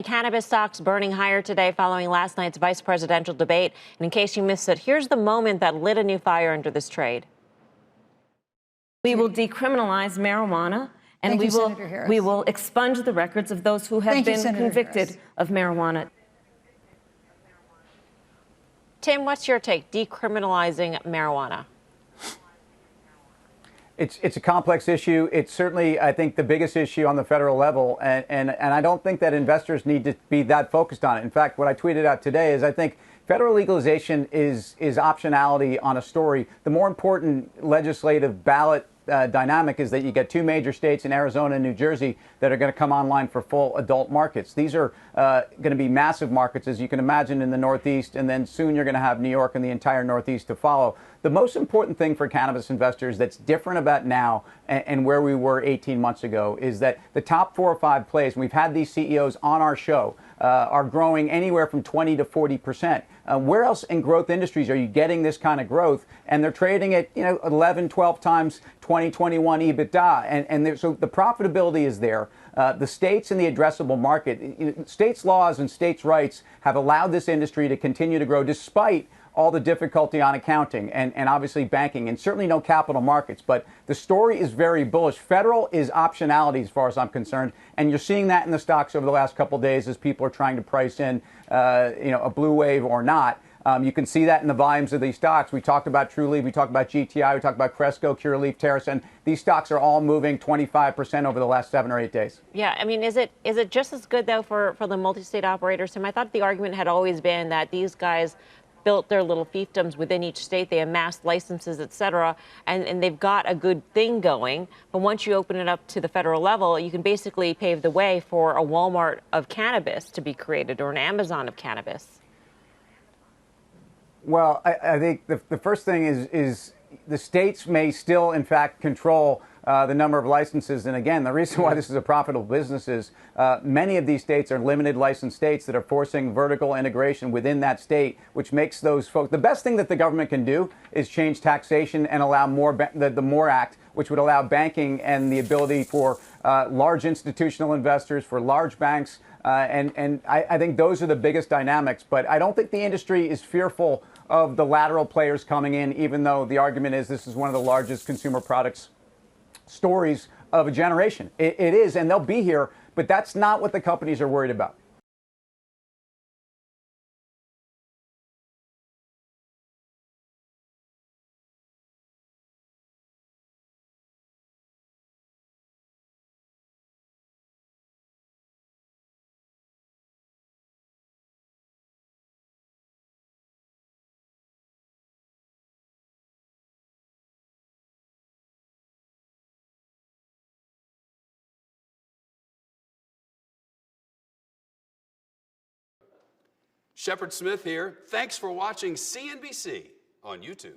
cannabis stocks burning higher today following last night's vice presidential debate. And in case you missed it, here's the moment that lit a new fire under this trade. We will decriminalize marijuana, and we will expunge the records of those who have been convicted of marijuana. Tim, what's your take? Decriminalizing marijuana. It's a complex issue. It's certainly, I think, the biggest issue on the federal level. And I don't think that investors need to be that focused on it. In fact, what I tweeted out today is I think federal legalization is optionality on a story. The more important legislative ballot dynamic is that you get two major states in Arizona and New Jersey that are going to come online for full adult markets. These are going to be massive markets, as you can imagine, in the Northeast, and then soon you're going to have New York and the entire Northeast to follow. The most important thing for cannabis investors that's different about now and where we were 18 months ago is that the top 4 or 5 plays, and we've had these CEOs on our show, are growing anywhere from 20 to 40%. Where else in growth industries are you getting this kind of growth? And they're trading at 11, 12 times 2021 EBITDA. And so the profitability is there. The states and the addressable market, states' laws and states' rights have allowed this industry to continue to grow despite all the difficulty on accounting and obviously banking and certainly no capital markets. But the story is very bullish. Federal is optionality as far as I'm concerned. And you're seeing that in the stocks over the last couple of days as people are trying to price in, a blue wave or not. You can see that in the volumes of these stocks. We talked about Trulieve, we talked about GTI, we talked about Cresco, Curaleaf, Terrace, and these stocks are all moving 25% over the last 7 or 8 days. Yeah, I mean, is it just as good, though, for the multi-state operators? Tim, I thought the argument had always been that these guys built their little fiefdoms within each state. They amassed licenses, et cetera, and they've got a good thing going. But once you open it up to the federal level, you can basically pave the way for a Walmart of cannabis to be created or an Amazon of cannabis. Well, I think the first thing is the states may still, in fact, control the number of licenses. And again, the reason why this is a profitable business is many of these states are limited license states that are forcing vertical integration within that state, which makes those folks. The best thing that the government can do is change taxation and allow more the MORE Act, which would allow banking and the ability for large institutional investors, for large banks. And I think those are the biggest dynamics. But I don't think the industry is fearful of the lateral players coming in, even though the argument is this is one of the largest consumer products stories of a generation. It is, and they'll be here, but that's not what the companies are worried about. Shepard Smith here. Thanks for watching CNBC on YouTube.